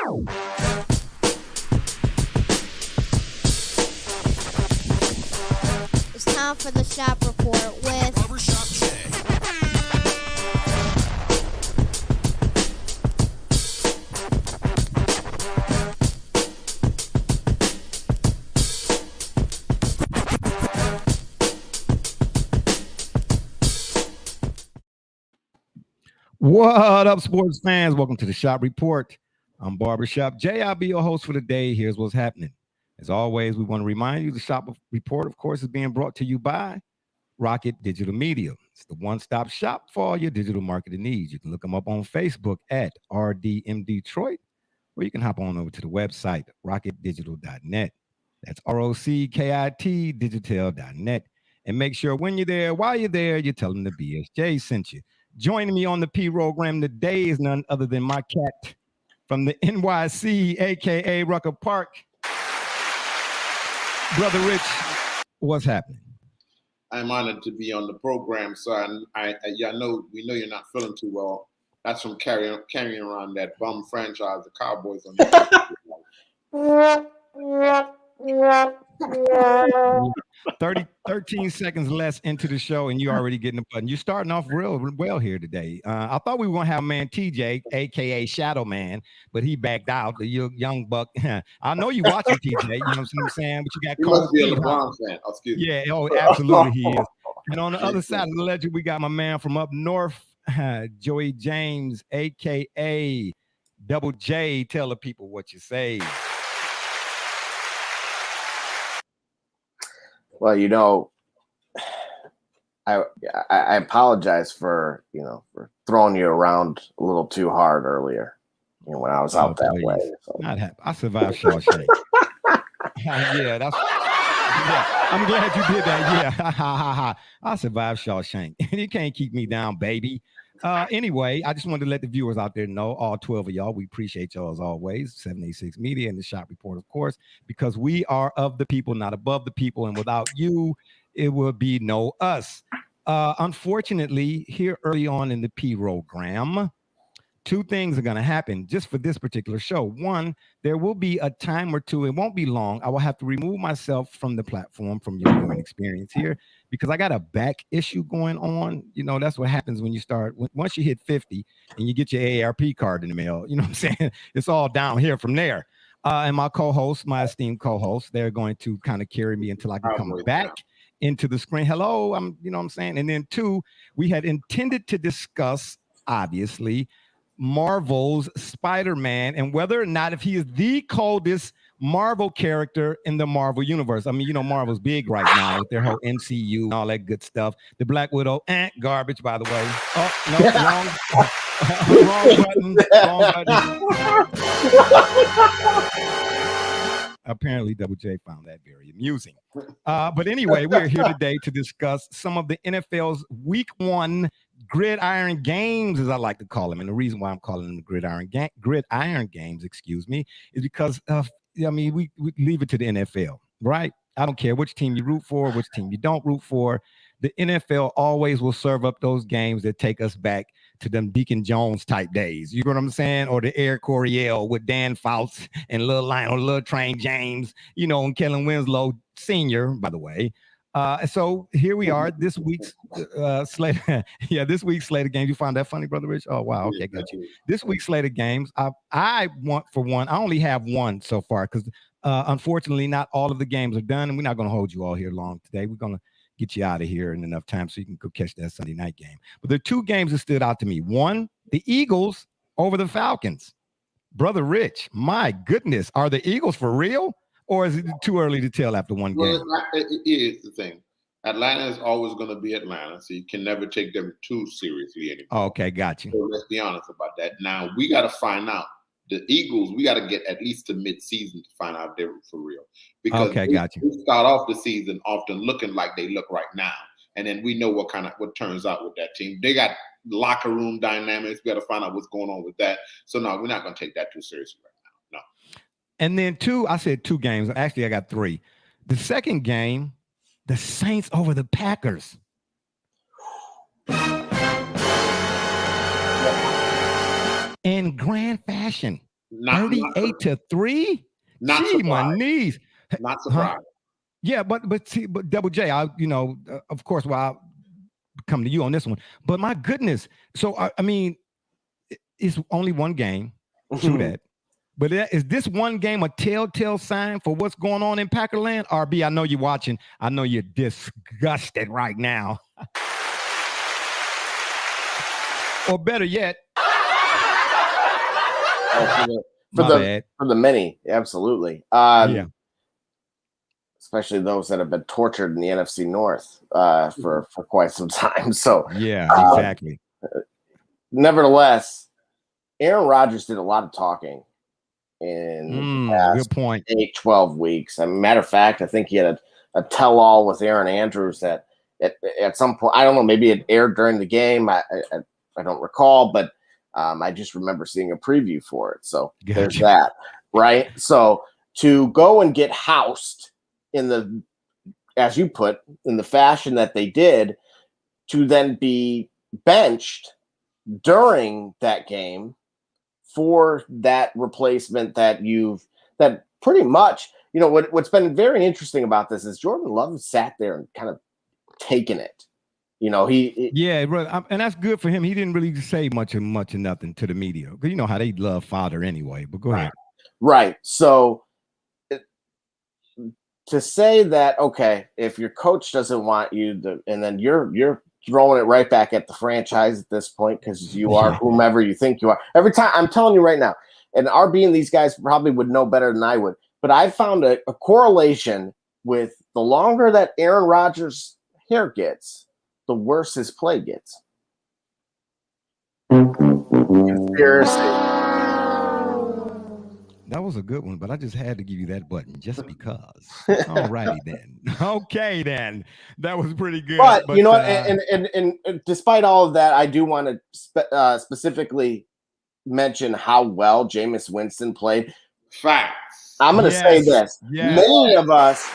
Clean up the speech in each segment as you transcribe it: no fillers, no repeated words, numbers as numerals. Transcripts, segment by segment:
It's time for the shop report with Barbershop Jay. What up, sports fans? Welcome to the Shop Report. I'm Barbershop Jay. I'll be your host for the day. Here's what's happening. As always, we want to remind you the Shop Report, of course, is being brought to you by Rocket Digital Media. It's the one-stop shop for all your digital marketing needs. You can look them up on Facebook at RDM Detroit, or you can hop on over to the website, rocketdigital.net. That's ROCKIT digital.net. And make sure when you're there, while you're there, you tell them the BSJ sent you. Joining me on the P program today is none other than my cat from the NYC, aka Rucker Park. Brother Rich, what's happening? I'm honored to be on the program, so we know you're not feeling too well. That's from carrying around that bum franchise, the Cowboys. On the 13 seconds less into the show, and you're already getting the button. You're starting off real well here today. I thought we were going to have man TJ, aka Shadow Man, but he backed out. The young buck. I know you watching TJ. You know what I'm saying? But you got must be a LeBron fan. Oh, excuse me. Yeah, oh, absolutely he is. And on the other side of the ledger, we got my man from up north, Joey James, aka Double J. Tell the people what you say. Well, you know, I apologize for throwing you around a little too hard earlier, when I was out that way. So. Not happy. I survived Shawshank. Yeah, I'm glad you did that. Yeah, I survived Shawshank. You can't keep me down, baby. Anyway, I just wanted to let the viewers out there know, all 12 of y'all, we appreciate y'all as always. 786 Media and the Shop Report, of course, because we are of the people, not above the people. And without you, it would be no us. Unfortunately, here early on in the P program, two things are going to happen just for this particular show. One, there will be a time or two, it won't be long, I will have to remove myself from the platform, from your viewing experience here, because I got a back issue going on. That's what happens when you start, once you hit 50 and you get your AARP card in the mail, you know what I'm saying? It's all down here from there. And my co-host, my esteemed co-host, they're going to kind of carry me until I can come back into the screen. Hello, you know what I'm saying? And then two, we had intended to discuss, obviously, Marvel's Spider-Man and whether or not if he is the coldest Marvel character in the Marvel universe. I mean, Marvel's big right now with their whole MCU and all that good stuff. The Black Widow, garbage, by the way. Oh, no, wrong button. Apparently, Double J found that very amusing. But anyway, we're here today to discuss some of the NFL's Week 1 Gridiron games, as I like to call them. And the reason why I'm calling them Gridiron games, is because we leave it to the NFL, right? I don't care which team you root for, which team you don't root for. The NFL always will serve up those games that take us back to them Deacon Jones type days. You know what I'm saying? Or the Air Coryell with Dan Fouts and Lil Train James, and Kellen Winslow Sr., by the way. So here we are, this week's slate. Yeah, this week's slate of games. You found that funny, Brother Rich? Oh, wow. Okay, got you. This week's slate of games, I want for one, I only have one so far because unfortunately not all of the games are done, and we're not going to hold you all here long today. We're going to get you out of here in enough time so you can go catch that Sunday night game. But there are two games that stood out to me. One, the Eagles over the Falcons. Brother Rich, my goodness, are the Eagles for real? Or is it too early to tell after one game? It is the thing. Atlanta is always going to be Atlanta, so you can never take them too seriously anymore. Okay, got you. So let's be honest about that. Now, we got to find out. The Eagles, we got to get at least to mid-season to find out if they're for real. Because got you. We start off the season often looking like they look right now. And then we know what turns out with that team. They got locker room dynamics. We got to find out what's going on with that. So, no, we're not going to take that too seriously right now. No. And then I said two games. Actually, I got three. The second game, the Saints over the Packers. In grand fashion. Not 38-3. Not Gee, my surprised. knees. Not surprised. Yeah, but Double J, of course, I'll come to you on this one. But my goodness, so I mean, it's only one game. True that. But is this one game a telltale sign for what's going on in Packerland? RB, I know you're watching. I know you're disgusted right now. Or better yet, for the many, absolutely. Yeah. Especially those that have been tortured in the NFC North for quite some time. So yeah, exactly. Nevertheless, Aaron Rodgers did a lot of talking in the past good point. 8-12 weeks. As a matter of fact, I think he had a tell-all with Aaron Andrews that at some point, I don't know, maybe it aired during the game. I don't recall, but I just remember seeing a preview for it. So there's that, right? So to go and get housed in the, as you put, in the fashion that they did, to then be benched during that game for that replacement that pretty much, what's been very interesting about this is Jordan Love sat there and kind of taken it. And that's good for him. He didn't really say much of nothing to the media, because you know how they love fodder anyway. But go ahead. Right. So to say that, okay, if your coach doesn't want you to, and then you're throwing it right back at the franchise at this point because you are whomever you think you are. Every time, I'm telling you right now, and RB and these guys probably would know better than I would, but I found a correlation with the longer that Aaron Rodgers' hair gets, the worse his play gets. Conspiracy. That was a good one, but I just had to give you that button just because. All righty then. Okay, then. That was pretty good. But you know what? And despite all of that, I do want to specifically mention how well Jameis Winston played. Facts. I'm going to say this. Yes. Many of us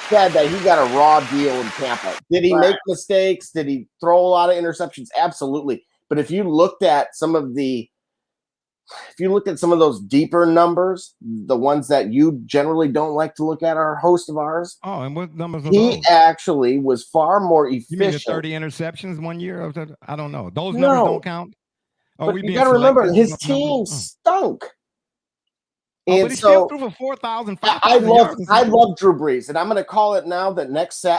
said that he got a raw deal in Tampa. Did he make mistakes? Did he throw a lot of interceptions? Absolutely. But if you looked at some of those deeper numbers, the ones that you generally don't like to look at, are a host of ours. Oh, and what numbers are he those? Actually was far more efficient. You mean the 30 interceptions 1 year? I don't know. Those numbers don't count? But you got to remember, his team stunk. And but he still threw for 4,000, 5,000 yards. I love Drew Brees, and I'm going to call it now that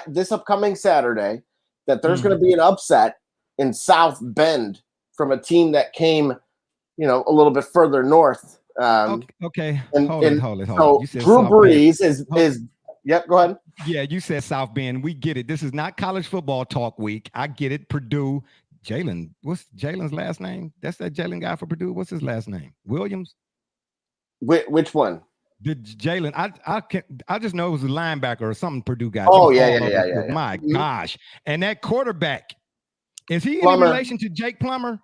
this upcoming Saturday, that there's going to be an upset in South Bend from a team that came, a little bit further north. Okay. Hold it. So Drew Brees is yep. Go ahead. Yeah, you said South Bend. We get it. This is not college football talk week. I get it. Purdue. Jalen. What's Jalen's last name? That's that Jalen guy for Purdue. What's his last name? Williams. Which one? Did Jalen? I just know it was a linebacker or something. Purdue guy. Oh yeah. My gosh! And that quarterback, is he in relation to Jake Plummer?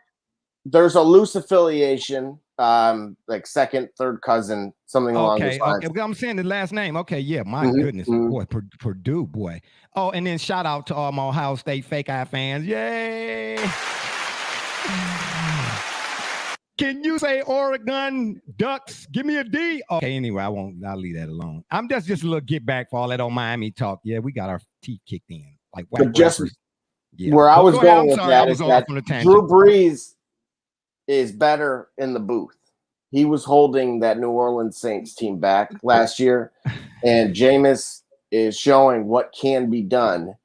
There's a loose affiliation, like second, third cousin, something along those lines. Okay, I'm saying the last name. Okay, yeah, my goodness, boy, Purdue, boy. Oh, and then shout out to all my Ohio State fake eye fans. Yay! Can you say Oregon Ducks? Give me a D. Okay, anyway, I'll leave that alone. I'm just a little get back for all that old Miami talk. Yeah, we got our teeth kicked in. Like where I was going with that is that Drew Brees is better in the booth. He was holding that New Orleans Saints team back last year, and Jameis is showing what can be done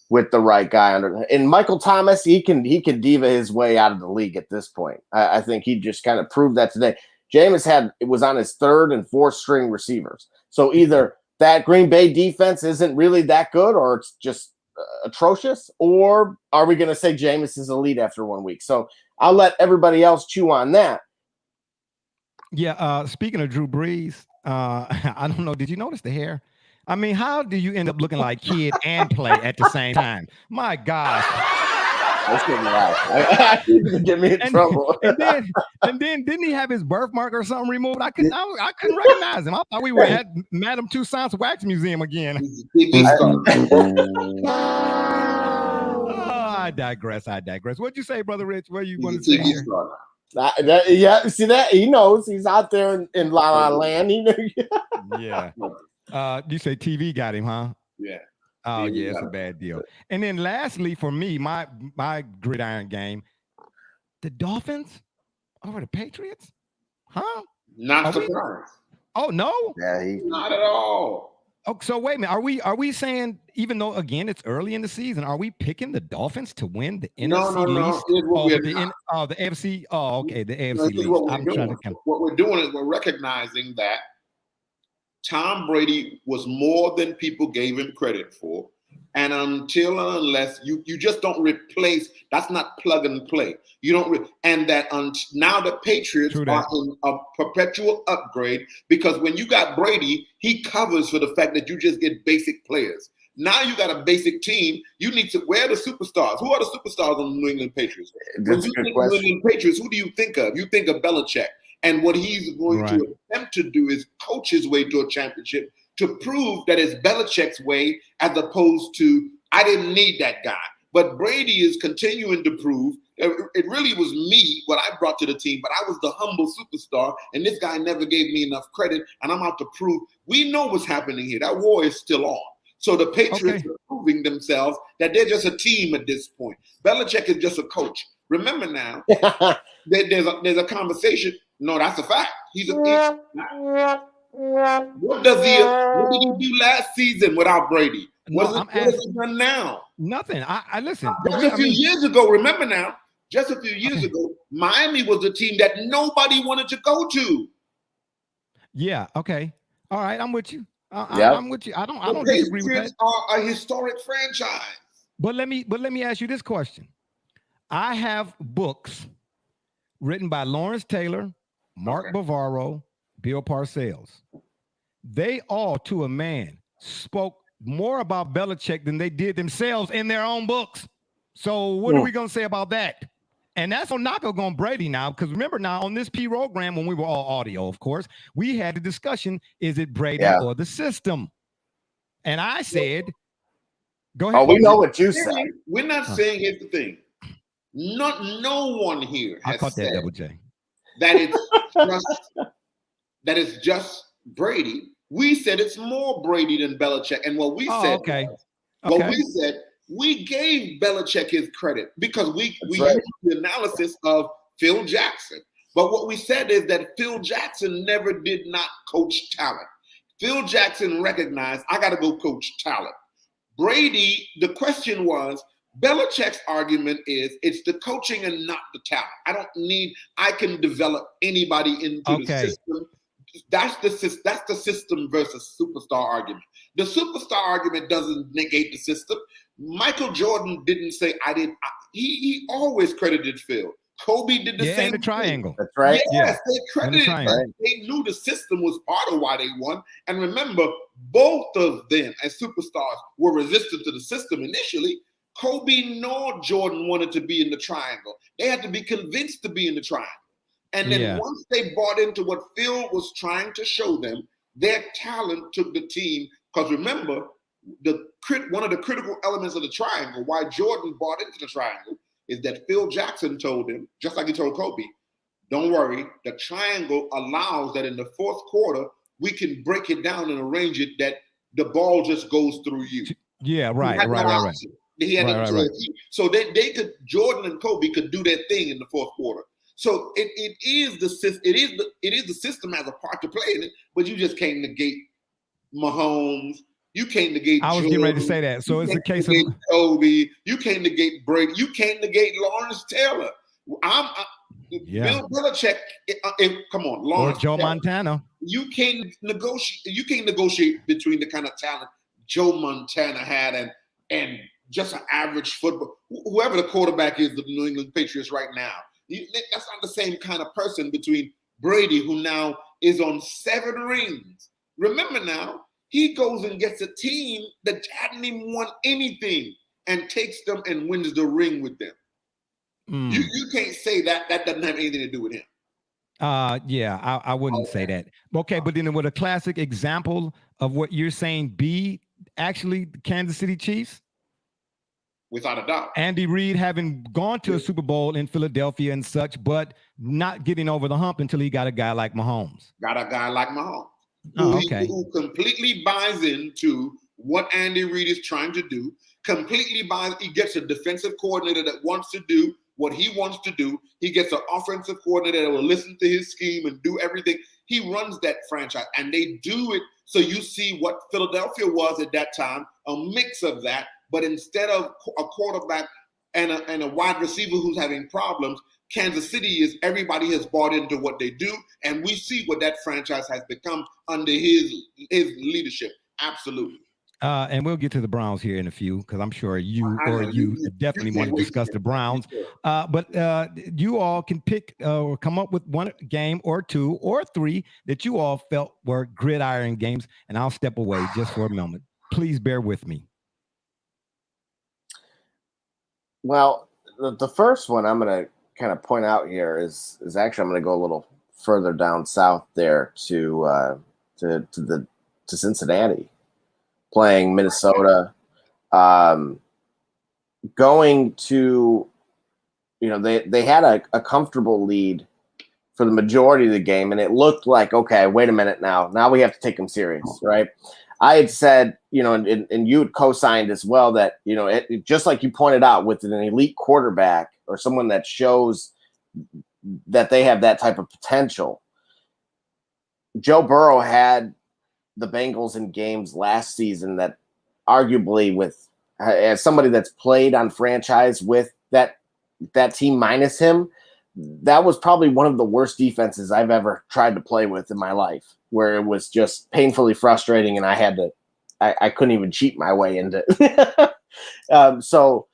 with the right guy under. And Michael Thomas, he can diva his way out of the league at this point. I think he just kind of proved that today. Jameis was on his third and fourth string receivers. So either that Green Bay defense isn't really that good, or it's just atrocious, or are we going to say Jameis is elite after 1 week? So I'll let everybody else chew on that. Yeah. Speaking of Drew Brees, I don't know. Did you notice the hair? I mean, how do you end up looking like kid and play at the same time? My gosh. That's getting loud. Get me in trouble. And then didn't he have his birthmark or something removed? I couldn't recognize him. I thought we were at Madame Tussauds Wax Museum again. I digress. What'd you say, Brother Rich? Where you want to say here? Yeah, see that? He knows. He's out there in La La Land. He knew. Yeah. You say TV got him, huh? Yeah. Oh, yeah, it's a bad deal. And then lastly, for me, my gridiron game, the Dolphins over the Patriots? Huh? Not surprised. Oh, no? Yeah, not at all. Oh, so wait a minute. Are we saying, even though again it's early in the season, are we picking the Dolphins to win the NFC least? The AFC. Oh, okay, the AFC least. What we're doing is we're recognizing that Tom Brady was more than people gave him credit for. And until and unless you just don't replace, that's not plug and play. You don't, and that now the Patriots are in a perpetual upgrade, because when you got Brady, he covers for the fact that you just get basic players. Now you got a basic team. You need to, where are the superstars? Who are the superstars on the New England Patriots? When you think New England Patriots, who do you think of? You think of Belichick. And what he's going to attempt to do is coach his way to a championship, to prove that it's Belichick's way, as opposed to, I didn't need that guy. But Brady is continuing to prove, it really was me, what I brought to the team, but I was the humble superstar, and this guy never gave me enough credit, and I'm out to prove. We know what's happening here. That war is still on. So the Patriots are proving themselves that they're just a team at this point. Belichick is just a coach. Remember now, there's a conversation. No, that's a fact. He's a What did he do last season without Brady? What has he done now? Nothing. I listen. Just a few years ago, remember now, just a few years ago, Miami was a team that nobody wanted to go to. Yeah, okay. All right, I'm with you. I'm with you. I don't disagree with that. Are a historic franchise. But let me ask you this question. I have books written by Lawrence Taylor, Mark Bavaro, Bill Parcells. They all, to a man, spoke more about Belichick than they did themselves in their own books. So what are we going to say about that? And that's on knock on Brady now, because remember now on this program, when we were all audio, of course, we had the discussion, is it Brady or the system? And I said, go ahead. Oh, we know what you said. We're not saying, here's the thing. No one here has said that, Double J. that it's just Brady. We said it's more Brady than Belichick. And what we said, we said, we gave Belichick his credit because we used the analysis of Phil Jackson. But what we said is that Phil Jackson never did not coach talent. Phil Jackson recognized, I got to go coach talent. Brady, the question was, Belichick's argument is it's the coaching and not the talent. I can develop anybody into the system. That's the system versus superstar argument. The superstar argument doesn't negate the system. Michael Jordan didn't say he always credited Phil. Kobe did the same the triangle. Thing. That's right. Yes, they credited him. They knew the system was part of why they won. And remember, both of them as superstars were resistant to the system initially. Kobe nor Jordan wanted to be in the triangle. They had to be convinced to be in the triangle. And then once they bought into what Phil was trying to show them, their talent took the team. Because remember, one of the critical elements of the triangle, why Jordan bought into the triangle, is that Phil Jackson told him, just like he told Kobe, don't worry, the triangle allows that in the fourth quarter, we can break it down and arrange it that the ball just goes through you. Yeah, right. He had So they could, Jordan and Kobe could do their thing in the fourth quarter. So it is the system has a part to play in it, but you just can't negate Mahomes. You can't negate. I was getting ready to say that. So it's a case of Kobe. You can't negate Brady. You can't negate Lawrence Taylor. Bill Belichick. Come on, Lawrence or Joe Taylor. Montana. You can't negotiate. You can't negotiate between the kind of talent Joe Montana had and just an average football. Whoever the quarterback is of the New England Patriots right now. That's not the same kind of person between Brady, who now is on 7 rings. Remember now, he goes and gets a team that hadn't even won anything and takes them and wins the ring with them. You can't say that doesn't have anything to do with him. I wouldn't say that. Okay, but then would a classic example of what you're saying be actually the Kansas City Chiefs? Without a doubt. Andy Reid having gone to a Super Bowl in Philadelphia and such, but not getting over the hump until he got a guy like Mahomes. Got a guy like Mahomes. Who Who completely buys into what Andy Reid is trying to do, he gets a defensive coordinator that wants to do what he wants to do. He gets an offensive coordinator that will listen to his scheme and do everything. He runs that franchise, and they do it. So you see what Philadelphia was at that time, a mix of that, but instead of a quarterback and a wide receiver who's having problems, Kansas City is everybody has bought into what they do, and we see what that franchise has become under his leadership. Absolutely. And we'll get to the Browns here in a few, because I'm sure you definitely want to discuss the Browns. But you all can pick or come up with one game or two or three that you all felt were gridiron games, and I'll step away just for a moment. Please bear with me. Well, the first one I'm going to kind of point out here is actually I'm going to go a little further down south there to Cincinnati, playing Minnesota, going to, they had a comfortable lead for the majority of the game, and it looked like, okay, wait a minute now we have to take them serious, right? I had said, and you had co-signed as well that, just like you pointed out, with an elite quarterback or someone that shows that they have that type of potential. Joe Burrow had the Bengals in games last season that arguably, as somebody that's played on franchise with that team minus him, that was probably one of the worst defenses I've ever tried to play with in my life, where it was just painfully frustrating and I couldn't even cheat my way into it. So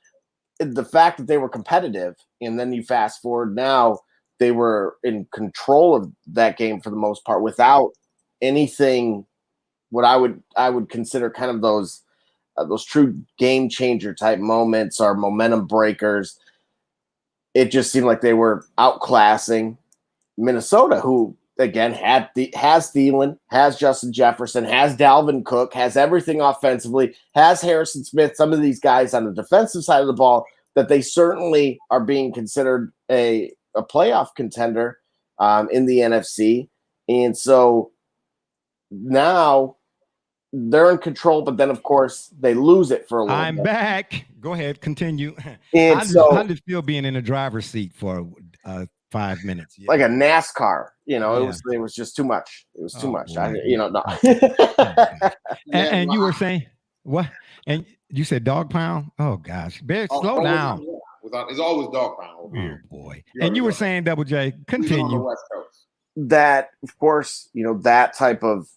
the fact that they were competitive, and then you fast forward now, they were in control of that game for the most part without anything, what I would consider kind of those true game changer type moments or momentum breakers. It just seemed like they were outclassing Minnesota, who again has Thielen, has Justin Jefferson, has Dalvin Cook, has everything offensively, has Harrison Smith, some of these guys on the defensive side of the ball that they certainly are being considered a playoff contender in the NFC. And so now they're in control, but then of course they lose it for a little bit. I'm back. Go ahead, continue. And I just feel being in the driver's seat for 5 minutes. Yeah. Like a NASCAR, it was just too much. It was too much. No. And you were saying what? And you said dog pound? Oh gosh, Bear, slow down. It's always dog pound over here. Oh boy. And you were saying, Double J, continue. On the West Coast. That, of course, that type of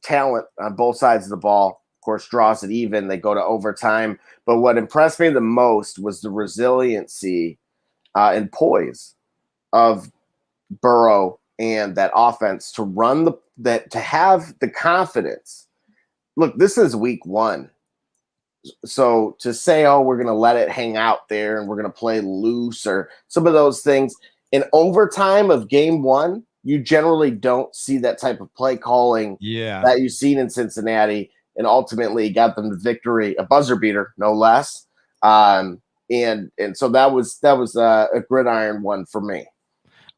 talent on both sides of the ball, of course, draws it even. They go to overtime. But what impressed me the most was the resiliency and poise of Burrow and that offense to run to have the confidence. Look, this is week one. So to say, oh, we're going to let it hang out there and we're going to play loose or some of those things in overtime of game one, you generally don't see that type of play calling that you've seen in Cincinnati, and ultimately got them the victory, a buzzer beater, no less. And so that was a gridiron one for me.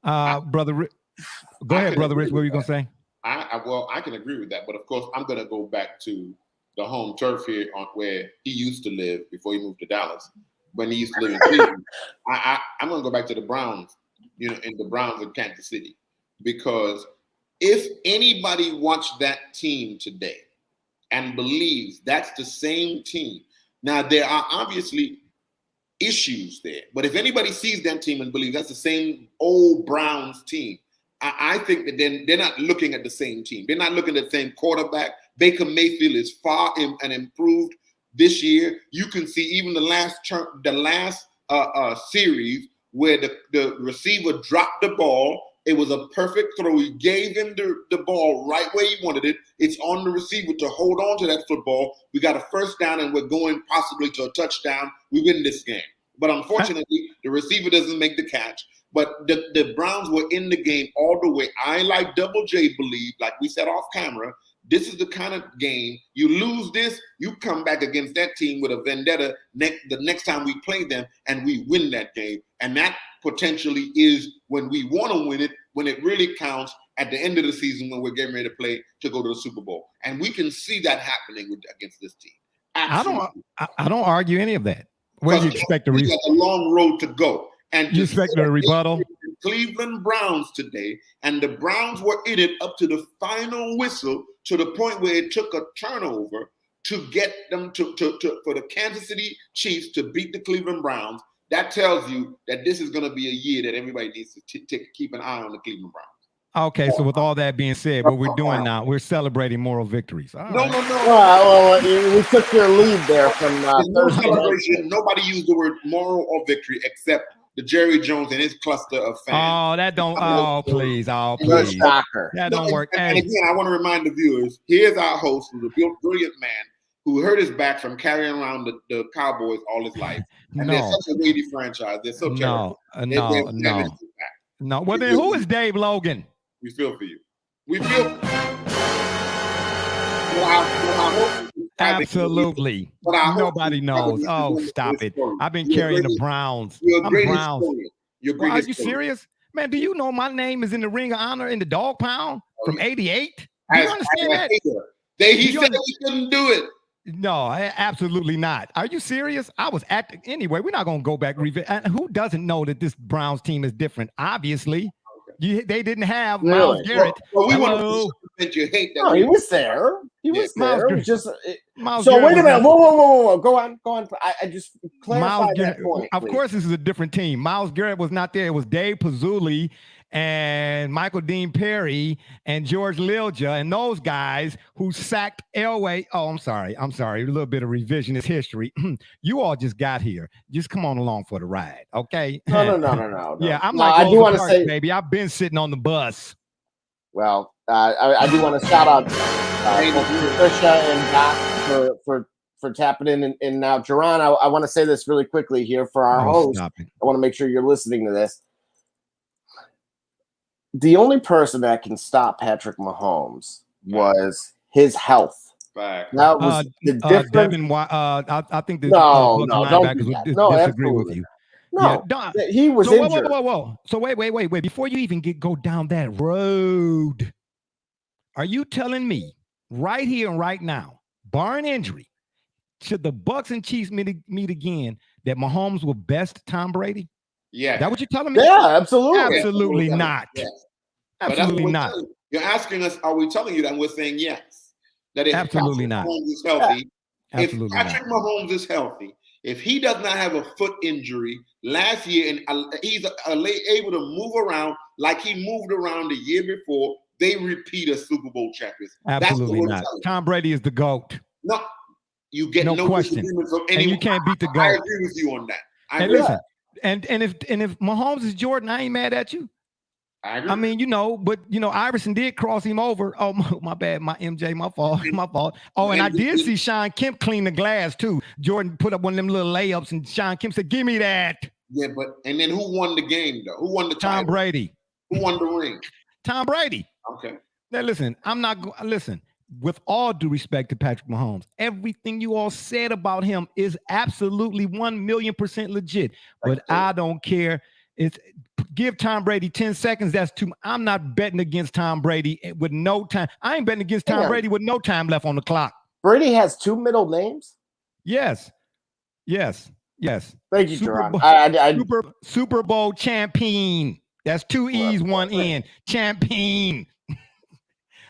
Brother, go ahead, Brother Rich. What were you going to say? I can agree with that, but of course I'm going to go back to the home turf here on where he used to live before he moved to Dallas. When he used to live in Cleveland, I'm going to go back to the Browns, and the Browns in Kansas City. Because if anybody watched that team today and believes that's the same team, now there are obviously issues there, but if anybody sees that team and believes that's the same old Browns team, I think that then they're not looking at the same team. They're not looking at the same quarterback. Baker Mayfield is far and improved this year. You can see even the last series where the receiver dropped the ball. It was a perfect throw. He gave him the ball right where he wanted it. It's on the receiver to hold on to that football. We got a first down, and we're going possibly to a touchdown. We win this game. But unfortunately, the receiver doesn't make the catch. But the Browns were in the game all the way. I, like Double J, believe, like we said off camera, This is the kind of game you lose this, you come back against that team with a vendetta the next time we play them and we win that game. And that potentially is when we want to win it, when it really counts at the end of the season when we're getting ready to play to go to the Super Bowl. And we can see that happening against this team. Absolutely. I don't argue any of that. Where do you expect the got a long road to go? And you expect a rebuttal? Cleveland Browns today, and the Browns were in it up to the final whistle, to the point where it took a turnover to get them for the Kansas City Chiefs to beat the Cleveland Browns. That tells you that this is going to be a year that everybody needs to keep an eye on the Cleveland Browns. Okay, so with all that being said, what we're doing now, we're celebrating moral victories. No. Well, we took your lead there from no celebration. Nobody used the word moral or victory except the Jerry Jones and his cluster of fans. Oh, that don't. Oh, please. That don't work. And again, I want to remind the viewers: here's our host, who's a brilliant man who hurt his back from carrying around the Cowboys all his life. And they're such a weighty franchise. They're so terrible. No. Well, then who is Dave Logan? We feel for you. We feel. Absolutely. Nobody knows. Oh, stop it. I've been carrying the Browns. I'm Browns. Are you serious? Man, do you know my name is in the Ring of Honor in the Dog Pound from 88? Do you understand that? He said he couldn't do it. No, absolutely not. Are you serious? I was anyway, we're not going to go back. Who doesn't know that this Browns team is different? Obviously. They didn't have Myles Garrett. Well, we want to that you hate that. No, he was there. He was there. So Garrett wait a minute. Whoa. Go on. I just clarified that point. Of course, this is a different team. Myles Garrett was not there. It was Dave Pazzulli and Michael Dean Perry and George Lilja and those guys who sacked Elway. Oh, I'm sorry. A little bit of revisionist history. You all just got here. Just come on along for the ride, okay? No. Yeah, I'm I do want to say, baby, I've been sitting on the bus. Well, I do want to shout out Patricia and Doc for tapping in. And now, Jerron, I want to say this really quickly here for our host. I want to make sure you're listening to this. The only person that can stop Patrick Mahomes was his health. Fact. That was the difference. Devin, I think the don't disagree with you. No, he was injured. Whoa. So wait. Before you even go down that road, are you telling me right here and right now, barring injury, should the Bucs and Chiefs meet again, that Mahomes will best Tom Brady? Yeah. Is that what you're telling me? Yeah, absolutely. Absolutely not. Yes. Absolutely not. You're asking us, are we telling you that? We're saying yes. That if absolutely not. Mahomes is healthy, absolutely if Patrick Mahomes is healthy, if he does not have a foot injury last year and he's able to move around like he moved around the year before, they repeat as Super Bowl champions. Absolutely not. Tom Brady is the GOAT. No, you get no question. And you can't beat the GOAT. I agree with you on that. And listen, and if Mahomes is Jordan, I ain't mad at you. I mean, but Iverson did cross him over. Oh, my bad, my MJ, my fault. Oh, and I did see Sean Kemp clean the glass too. Jordan put up one of them little layups, and Sean Kemp said, "Give me that." Yeah, and then who won the game though? Who won the title? Tom Brady. Who won the ring? Tom Brady. Okay. Now listen, listen. With all due respect to Patrick Mahomes, everything you all said about him is absolutely 1,000,000% legit. But I don't care. Give Tom Brady 10 seconds. That's too. I'm not betting against Tom Brady with no time. I ain't betting against Tom Brady with no time left on the clock. Brady has two middle names? Yes. Thank you, Jerron. Super Bowl champion. That's two E's, one N. Champion.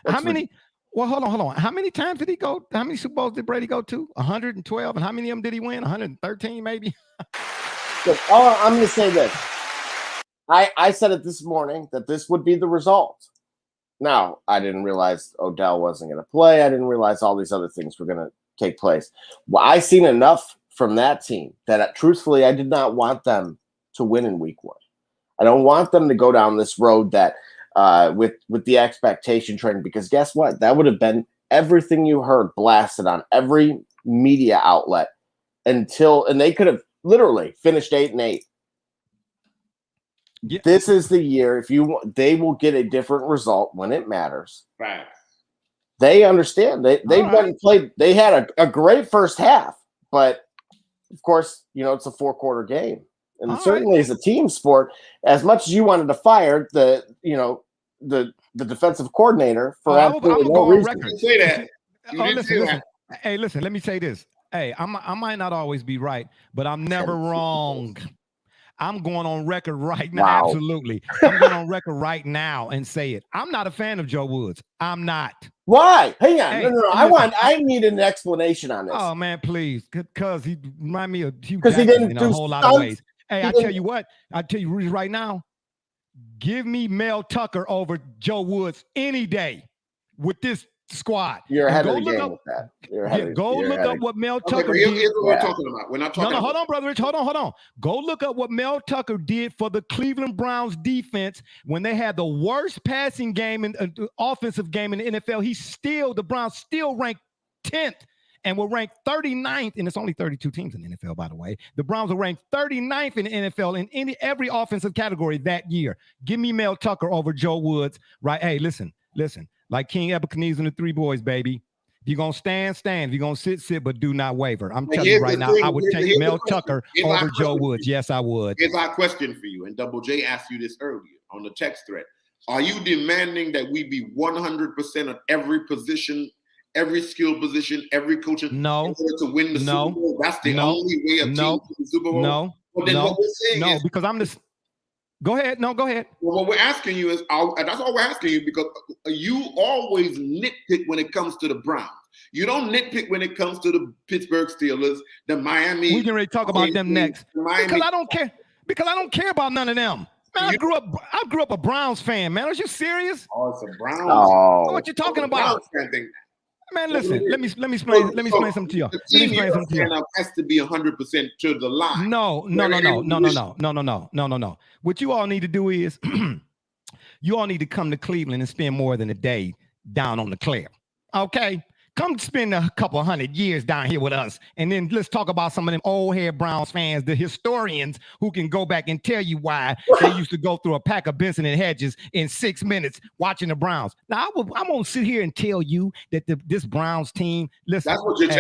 How many? Well, hold on. How many times did he go? How many Super Bowls did Brady go to? 112. And how many of them did he win? 113, maybe? I'm going to say this. I said it this morning that this would be the result. Now, I didn't realize Odell wasn't going to play. I didn't realize all these other things were going to take place. Well, I seen enough from that team that, truthfully, I did not want them to win in week 1. I don't want them to go down this road that with the expectation train, because guess what? That would have been everything you heard blasted on every media outlet and they could have literally finished 8-8. Yeah. This is the year. They will get a different result when it matters. Right. They understand. They went and played. They had a great first half, but of course, it's a 4-quarter game, and certainly as a team sport, as much as you wanted to fire the defensive coordinator for absolutely no reason. You say that. Listen. Hey, listen. Let me say this. Hey, I might not always be right, but I'm never wrong. I'm going on record right now. Wow. Absolutely. I'm going on record right now and say it. I'm not a fan of Joe Woods. I'm not. Why? Hang on. Hey, no. I need an explanation on this. Oh, man, please. Because he remind me of Hugh Jackson he didn't in a whole lot of ways. Hey, I tell you what. I tell you right now. Give me Mel Tucker over Joe Woods any day with this squad. You're ahead of the game with that. Go look up what Mel Tucker did. Here's what we're talking about. We're not talking about. Hold on, brother Rich. Hold on. Go look up what Mel Tucker did for the Cleveland Browns defense when they had the worst passing game and offensive game in the NFL. The Browns still ranked 10th and were ranked 39th, and it's only 32 teams in the NFL, by the way. The Browns were ranked 39th in the NFL in every offensive category that year. Give me Mel Tucker over Joe Woods, right? Hey, listen. Like King Epiphanies and the Three Boys, baby. If you're going to stand. If you're going to sit, but do not waver. I'm telling you right now, I would take Mel Tucker over Joe Woods. Yes, I would. Here's our question for you, and Double J asked you this earlier on the text thread. Are you demanding that we be 100% of every position, every skill position, every coach in order to win the Super Bowl? That's the only way a team to the Super Bowl? Well, then what we're saying is, because I'm just... Go ahead. No, go ahead. Well, what we're asking you is, that's all we're asking you, because you always nitpick when it comes to the Browns. You don't nitpick when it comes to the Pittsburgh Steelers, the Miami. We can already talk about them next. Because I don't care. Because I don't care about none of them. Man, I grew up a Browns fan, man. Are you serious? Oh, it's a Browns. Oh. What you talking about? Man, listen. Let me explain something to you. The team has to be 100% to the line. No. What you all need to do is you all need to come to Cleveland and spend more than a day down on the Claire. Okay? Come spend a couple 100 years down here with us, and then let's talk about some of them old head Browns fans, the historians who can go back and tell you why they used to go through a pack of Benson and Hedges in 6 minutes watching the Browns. Now, I'm going to sit here and tell you that this Browns team, listen. That's what you're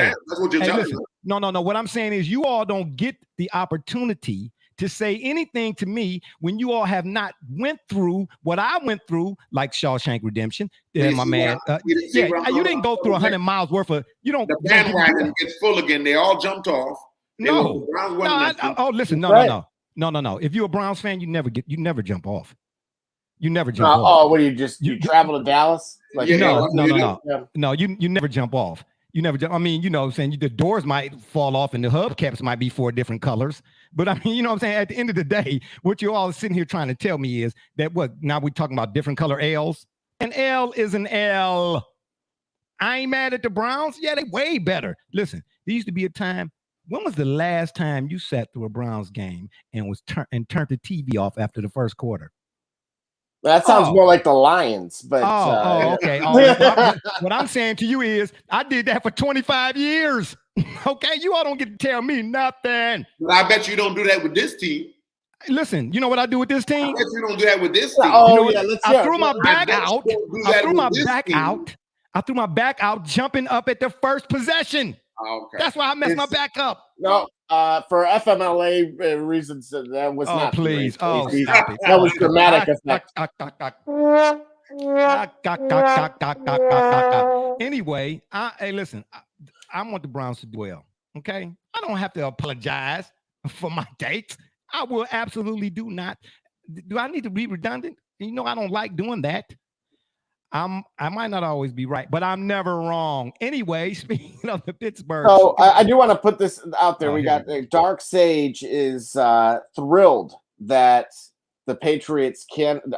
telling me. No. What I'm saying is you all don't get the opportunity to say anything to me when you all have not went through what I went through, like Shawshank Redemption. My man. You didn't go through 100 miles worth of. You don't. The bandwagon gets full again. They all jumped off. No. Listen. No. If you're a Browns fan, you never jump off. You never jump off. Oh, what do you travel to Dallas? Like no. You never jump off. You never jump. I mean, you know what I'm saying? The doors might fall off and the hubcaps might be 4 different colors. But I mean, you know what I'm saying? At the end of the day, what you all sitting here trying to tell me is that now we're talking about different color L's. An L is an L. I ain't mad at the Browns. Yeah, they way better. Listen, there used to be a time. When was the last time you sat through a Browns game and turned the TV off after the first quarter? That sounds more like the Lions, but okay. What I'm saying to you is I did that for 25 years. Okay, you all don't get to tell me nothing. But I bet you don't do that with this team. Listen, you know what I do with this team? I bet you don't do that with this team. I threw my back out. I threw my back out jumping up at the first possession. Okay. That's why I messed my back up. No, for FMLA reasons, that was not. Please. Stop it. That was dramatic effect. Anyway, hey, listen, I want the Browns to do well. Okay, I don't have to apologize for my takes. I will absolutely do not. Do I need to be redundant? You know, I don't like doing that. I might not always be right, but I'm never wrong. Anyway, speaking of the Pittsburgh. So I do want to put this out there. We got Dark Sage is thrilled that the Patriots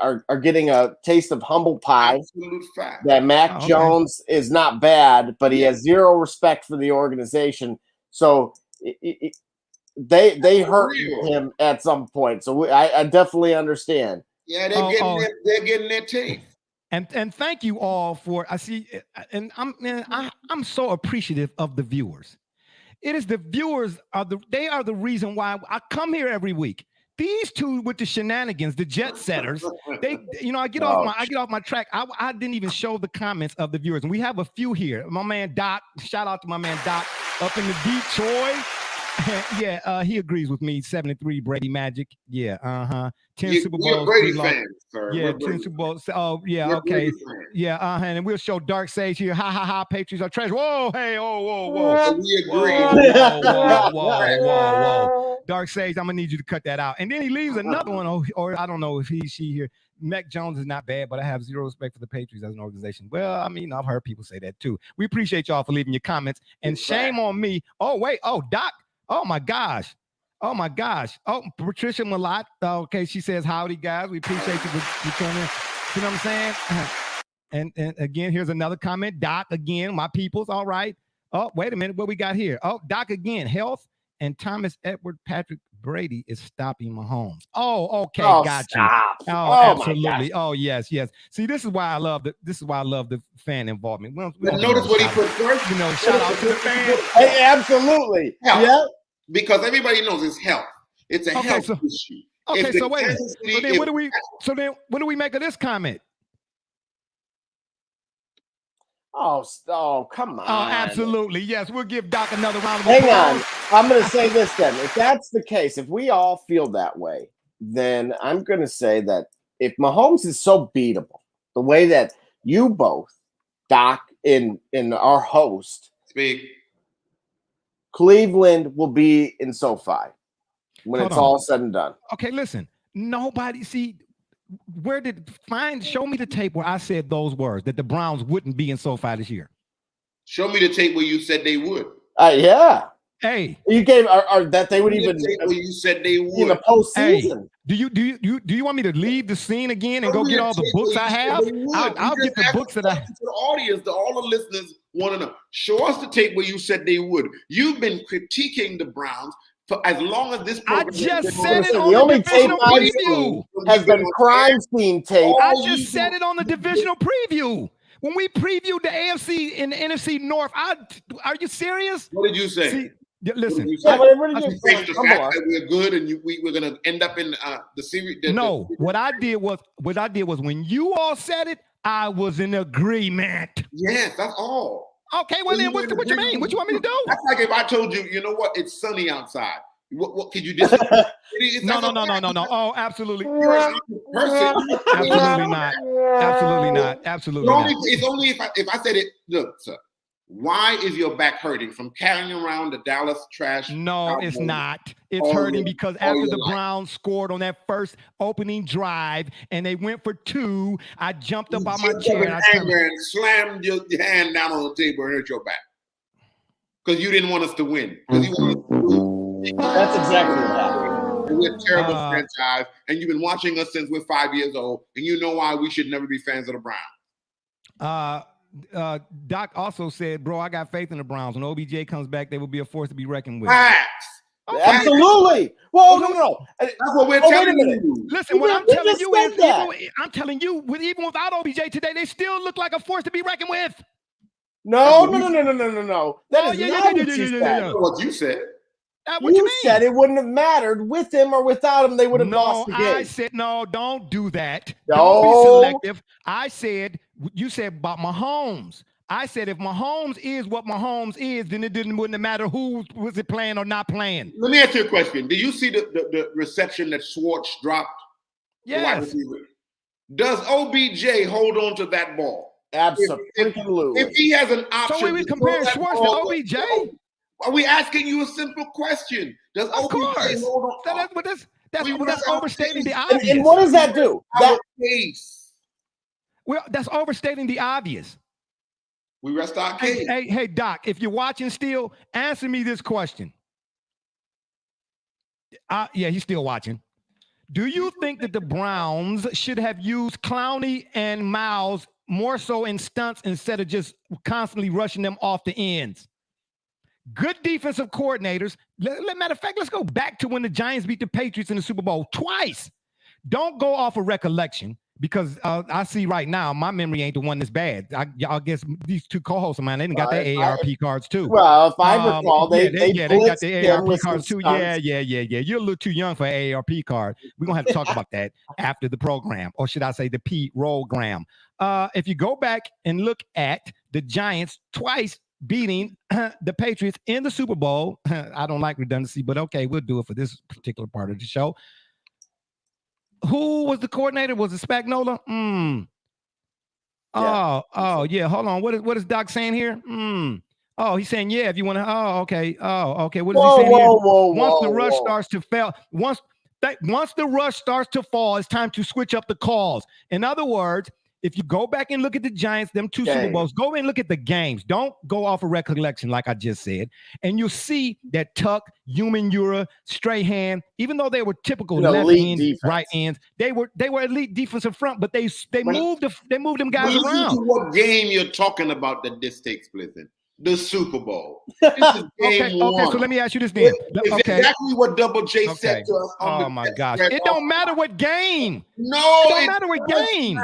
are getting a taste of humble pie. Absolute fact. That Mac Jones is not bad, but he has zero respect for the organization. So they hurt him at some point. So I definitely understand. Yeah, they're getting their teeth. And thank you all for I'm so appreciative of the viewers. It is the viewers they are the reason why I come here every week. these two with the shenanigans, the jet setters, they, I get off my track. I didn't even show the comments of the viewers, and we have a few here. My man Doc, shout out to my man Doc up in the Detroit. Yeah, he agrees with me. 73 Brady Magic. Yeah, 10 Super Bowls. We're Brady fans, sir. Yeah, 10 Super Bowls. Oh, yeah, okay. Yeah, and we'll show Dark Sage here. Ha ha ha, Patriots are trash. Whoa, hey, whoa. We agree. Whoa. Dark Sage, I'm gonna need you to cut that out. And then he leaves another one, or I don't know if she here. Mac Jones is not bad, but I have zero respect for the Patriots as an organization. Well, I mean, I've heard people say that too. We appreciate y'all for leaving your comments. And shame on me. Oh, wait. Oh, Doc. Oh my gosh. Oh, Patricia Malott. Okay, she says, howdy, guys. We appreciate you for coming. You know what I'm saying? And again, here's another comment. Doc, again, my peoples. All right. Oh, wait a minute. What we got here? Oh, Doc again. Health and Thomas Edward Patrick Brady is stopping Mahomes. Oh, okay. Got you. Oh, absolutely. Oh, yes. See, this is why I love the fan involvement. Notice what he put first. Shout out to the fans. Hey, absolutely. Health. Yeah. Because everybody knows it's health. It's a health issue. Okay, so wait. So then what do we make of this comment? Oh, come on. Oh, absolutely. Yes, we'll give Doc another round of applause. Hang on. I'm going to say this then. If that's the case, if we all feel that way, then I'm going to say that if Mahomes is so beatable, the way that you both, Doc, in our host, speak, Cleveland will be in SoFi when it's all said and done. Okay, listen. Nobody show me the tape where I said those words that the Browns wouldn't be in SoFi this year. Show me the tape where you said they would. Yeah. Hey, you gave that they would even. Where you said they would in the postseason. Hey, do you want me to leave the scene again and go get all the books I have? I'll get the books that I. To the audience, all the listeners want to know. Show us the tape where you said they would. You've been critiquing the Browns for as long as this program. I just said it on the only the tape preview. Has been crime scene tape. I just said it on the divisional preview. When we previewed the AFC and the NFC North, are you serious? What did you say? See, listen, what did you say? The fact that we're good and we're going to end up in the series. What I did was when you all said it, I was in agreement. Yes, that's all. Okay, well then, what you mean? What you want me to do? That's like if I told you, you know what? It's sunny outside. What could you disagree? No. Oh, absolutely. Absolutely not. Absolutely not. It's only if I said it. Look, sir. Why is your back hurting from carrying around the Dallas trash? No, it's not. It's hurting because after the Browns scored on that first opening drive and they went for 2, I jumped up on my chair and slammed your hand down on the table and hurt your back because you didn't want us to win. Because you wanted us to lose. That's exactly what happened. We're a terrible franchise, and you've been watching us since we're 5 years old, and you know why we should never be fans of the Browns. Doc also said, bro, I got faith in the Browns. When OBJ comes back, they will be a force to be reckoned with. Facts. Okay. Absolutely. Well, no. That's what we're telling you. Listen, what I'm telling you is, even without OBJ today, they still look like a force to be reckoned with. No. That is not what you said. What you said. What you said it wouldn't have mattered with him or without him. They would have lost the game. I said, no, don't do that. No. Don't be selective. You said about Mahomes. I said if Mahomes is what Mahomes is, then wouldn't have mattered who was it playing or not playing. Let me ask you a question. Do you see the reception that Schwartz dropped? Yes. Does OBJ hold on to that ball? Absolutely. If he has an option. So we compare Schwartz to OBJ? Are we asking you a simple question? Does OBJ hold on? That's overstating the obvious. And what does that do? Well, that's overstating the obvious. We rest our case. Hey, Doc, if you're watching still, answer me this question. Yeah, he's still watching. Do you think that the Browns should have used Clowney and Miles more so in stunts instead of just constantly rushing them off the ends? Good defensive coordinators. Matter of fact, let's go back to when the Giants beat the Patriots in the Super Bowl twice. Don't go off of recollection, because I see right now my memory ain't the one that's bad. I guess these two co-hosts of mine, they didn't got their ARP cards too. Well, if I recall, they got their ARP with cards too. stunts. Yeah. You're a little too young for an ARP card. We're gonna have to talk about that after the program, or should I say the P-roll-gram. If you go back and look at the Giants twice beating the Patriots in the Super Bowl, I don't like redundancy, but okay, we'll do it for this particular part of the show. Who was the coordinator? Was it Spagnuolo? Oh, yeah. Hold on. What is Doc saying here? Oh, he's saying, yeah, if you want to. Oh, okay. What is he saying here? Once the rush starts to fail, once the rush starts to fall, it's time to switch up the calls. In other words, if you go back and look at the Giants, them two Super Bowls, go and look at the games. Don't go off of recollection like I just said. And you'll see that Tuck, Human-Ura, Strahan, even though they were typical left ends, right ends, they were elite defensive front, but they moved them guys around. To what game you're talking about that this takes place in? The Super Bowl. This is game one. Okay, so let me ask you this then. It's exactly what Double J said to us. Oh my gosh. It don't matter what game. No, it don't matter what game.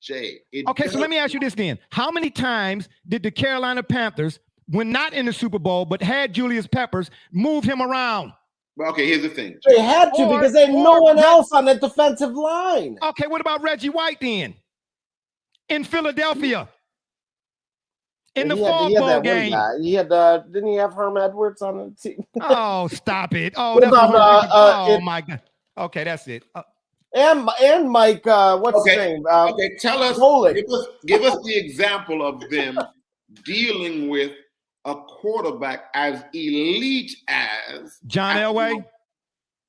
Jay. Okay, so let me ask you this then. How many times did the Carolina Panthers, when not in the Super Bowl, but had Julius Peppers, move him around? Well, okay, here's the thing. They had to because they had no one else on that defensive line. Okay, what about Reggie White then? In Philadelphia. In the fall bowl game. He had didn't he have Herm Edwards on the team? Oh, stop it. Oh, that's my God. Okay, that's it. And Mike, what's his name? Okay, tell us. Give us the example of them dealing with a quarterback as elite as John Elway.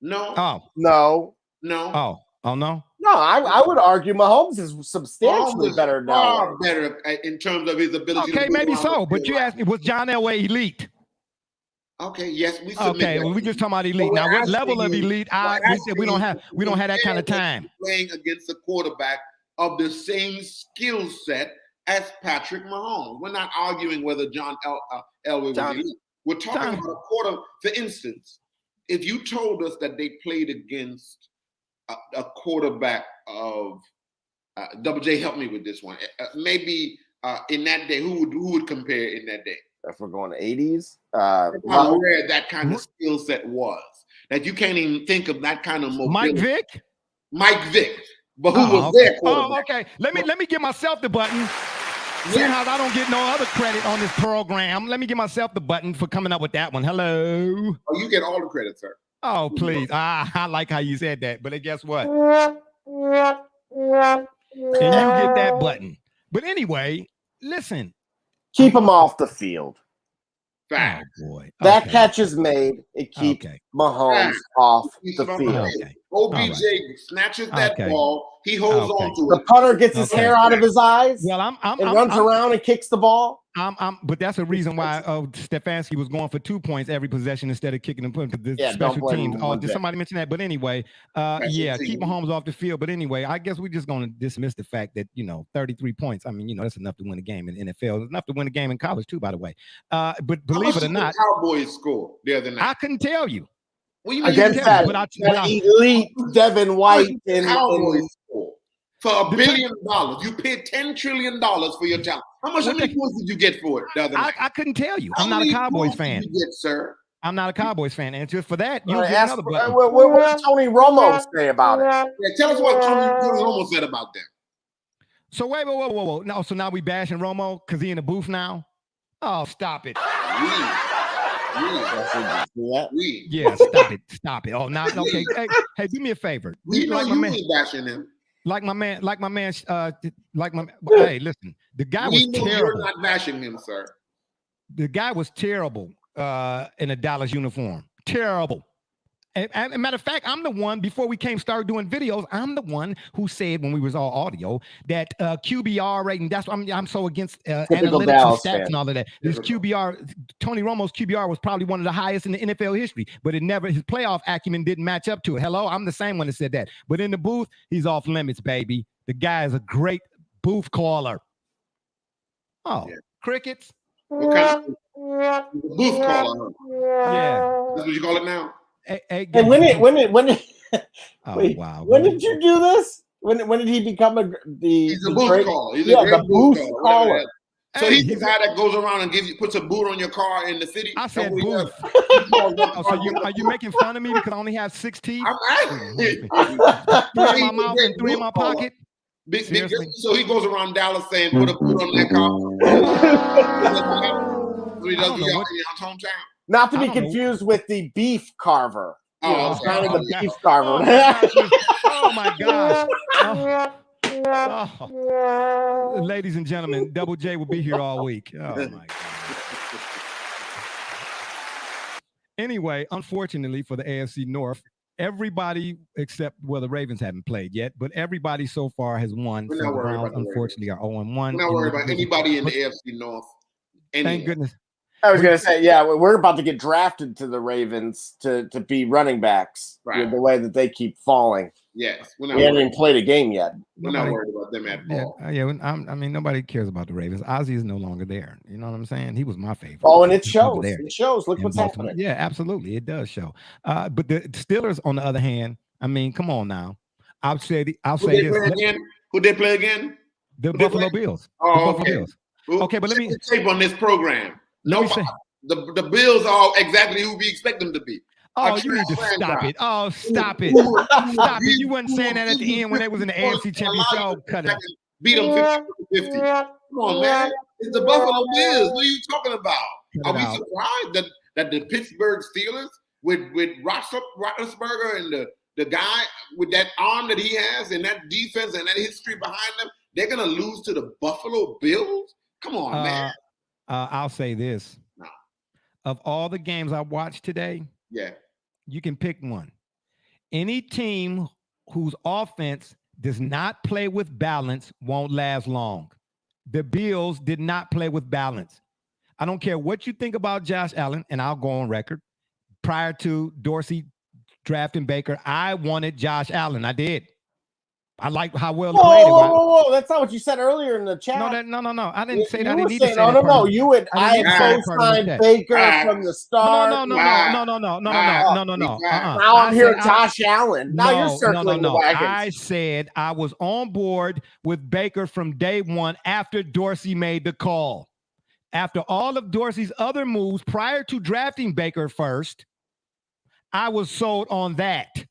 No. Oh no. No. Oh no. No, I would argue Mahomes is substantially better now. Far better in terms of his ability. Okay, maybe so. But you asked me, was John Elway elite? Okay, yes, we well, we just talking about elite. Now, what level of elite? We don't have that kind of time. Playing against a quarterback of the same skill set as Patrick Mahomes. We're not arguing whether John Elway was elite. We're talking about a quarter. For instance, if you told us that they played against a quarterback of Double J, help me with this one. Maybe in that day, who would compare in that day? If we're going to 80s, how rare that kind of skill set was. That you can't even think of that kind of mobility. Mike Vick. But who was their quarterback? Oh, okay. Let me give myself the button. Seeing how I don't get no other credit on this program, let me give myself the button for coming up with that one. Hello. Oh, you get all the credit, sir. Oh, please. I like how you said that. But guess what? And you get that button. But anyway, listen. Keep him off the field. Fact. Oh, boy. That catch is made. It keeps Mahomes off the field. Okay. OBJ snatches that ball. He holds on to it. The punter gets his hair out of his eyes. Well, and runs around and kicks the ball. But that's a reason why Stefanski was going for 2 points every possession instead of kicking and putting the special teams. Oh, did somebody mention that? But anyway, keep Mahomes off the field. But anyway, I guess we're just going to dismiss the fact that 33 points. I mean, that's enough to win a game in the NFL. It's enough to win a game in college too, by the way. But believe it or not, Cowboys scored the other night. I couldn't tell you. Against that elite Devin White and Cowboys scored for $1 billion. You paid $10 trillion for your talent. How many points did you get for it the other night? I couldn't tell you. I'm not a Cowboys fan. Did you get, sir? I'm not a Cowboys fan, and just for that, you get another button. What did Tony Romo say about it? Yeah, tell us what Tony Romo said about them. So wait, whoa. No, so now we bashing Romo because he in the booth now? Oh, stop it. Yeah, stop it. Oh, now okay. Hey, do me a favor. We know you ain't bashing him. Hey, listen, the guy was terrible. You're not bashing him, sir. The guy was terrible in a Dallas uniform. Terrible. And matter of fact, I'm the one, before we started doing videos, I'm the one who said when we was all audio that QBR rating, that's why I'm so against analytics and stats and all of that. This QBR, Tony Romo's QBR was probably one of the highest in the NFL history, but his playoff acumen didn't match up to it. Hello, I'm the same one that said that. But in the booth, he's off limits, baby. The guy is a great booth caller. Oh, yeah. Crickets. What kind of booth caller? Yeah. That's what you call it now? And when did wow. When did you do this? When did he become He's a booth caller. He's the booth caller. So he's the guy that goes around and puts a boot on your car in the city. I said booth. So are you making fun of me because I only have 6 teeth? I'm 3 in my mouth and 3 in my pocket. So he goes around Dallas saying, "Put a boot on that car." So he does in his hometown. Not to be confused with the beef carver. The beef carver. Oh my gosh. Oh. Ladies and gentlemen, Double J will be here all week. Oh my God. Anyway, unfortunately for the AFC North, everybody except the Ravens haven't played yet, but everybody so far has won. We're not worried about the unfortunately are 0-1. We're not worried about anybody in the AFC North. Thank goodness. I was going to say, yeah, we're about to get drafted to the Ravens to be running backs with the way that they keep falling. Yes. We haven't even played a game yet. We're not worried about them at all. I mean, nobody cares about the Ravens. Ozzie is no longer there. You know what I'm saying? He was my favorite. Oh, and it shows. It shows. Look what's happening. Yeah, absolutely. It does show. But the Steelers, on the other hand, I mean, come on now. I'll say this. Who they play again? The Buffalo Bills. Oh, okay. Bills. Okay, but let me tape on this program. The Bills are exactly who we expect them to be. Oh, you need to stop it. Oh, stop it. Stop it. You wasn't saying that at the end when they was in the AFC Championship. Oh, cut it. Beat them 50-50. Come on, man. It's the Buffalo Bills. What are you talking about? Are we surprised that the Pittsburgh Steelers with Roethlisberger and the guy with that arm that he has and that defense and that history behind them, they're going to lose to the Buffalo Bills? Come on, man. I'll say this. No. Of all the games I watched today, you can pick one. Any team whose offense does not play with balance won't last long. The Bills did not play with balance. I don't care what you think about Josh Allen, and I'll go on record. Prior to Dorsey drafting Baker, I wanted Josh Allen. I did. I like how well he played. Whoa! That's not what you said earlier in the chat. No. I didn't say that. I didn't need to say no. You would. I had co-signed Baker from the start. No. Now I'm hearing Josh Allen. Now you're circling the wagons. I said I was on board with Baker from day one after Dorsey made the call. After all of Dorsey's other moves prior to drafting Baker first, I was sold on that.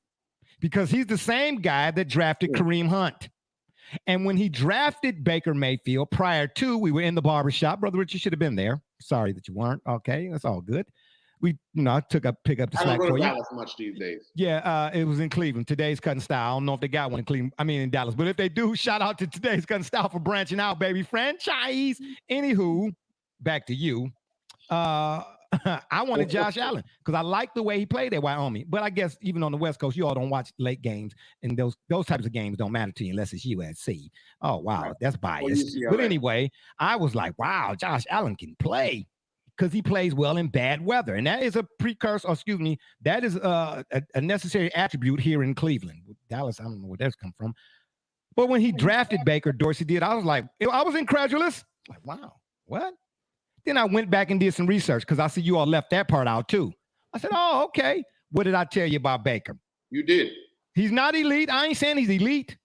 Because he's the same guy that drafted Kareem Hunt. And when he drafted Baker Mayfield prior to, we were in the barbershop. Brother Rich, you should have been there. Sorry that you weren't. Okay, that's all good. I pick up the slack for you. I don't go to Dallas much these days. Yeah, it was in Cleveland. Today's Cutting Style. I don't know if they got one in Cleveland. I mean, in Dallas. But if they do, shout out to Today's Cutting Style for branching out, baby. Franchise. Anywho, back to you. I wanted Josh Allen because I like the way he played at Wyoming. But I guess even on the West Coast, you all don't watch late games, and those types of games don't matter to you unless it's USC. Oh, wow, that's biased. But anyway, I was like, wow, Josh Allen can play because he plays well in bad weather. And that is a that is a necessary attribute here in Cleveland. Dallas, I don't know where that's come from. But when he drafted Baker, Dorsey did, I was incredulous. Like, wow, what? Then I went back and did some research because I see you all left that part out too. I said, oh, okay. What did I tell you about Baker? You did. He's not elite. I ain't saying he's elite,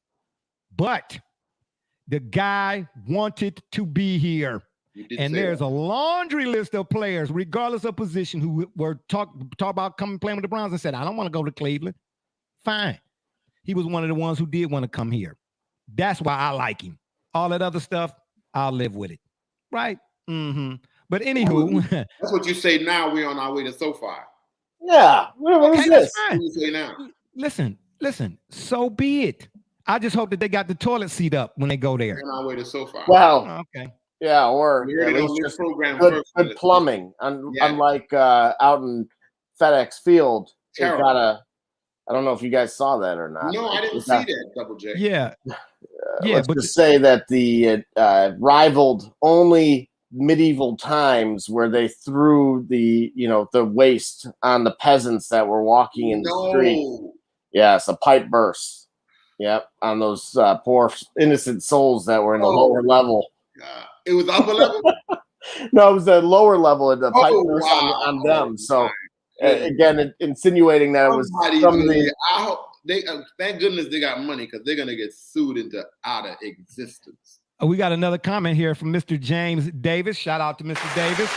but the guy wanted to be here. And there's a laundry list of players, regardless of position, who were talk about coming playing with the Browns and said, I don't want to go to Cleveland. Fine. He was one of the ones who did want to come here. That's why I like him. All that other stuff, I'll live with it. Right? Mm-hmm. But anywho, that's what you say now. We're on our way to SoFi. Yeah. What is this? What do you say now? Listen. So be it. I just hope that they got the toilet seat up when they go there. We're on our way to SoFi. Wow. Okay. Yeah, or at least just program good plumbing. Unlike out in FedEx Field, they've got I don't know if you guys saw that or not. No, I didn't see that, Double J. Yeah. Let's just say that the rivaled only medieval times where they threw the waste on the peasants that were walking in the street. Yes, a pipe burst. Yep, on those poor innocent souls that were in the lower level. It was upper level? No, it was the lower level of the pipe burst on them. So again, insinuating that it was from the thank goodness they got money because they're gonna get sued into outer existence. We got another comment here from Mr. James Davis. Shout out to Mr. Davis.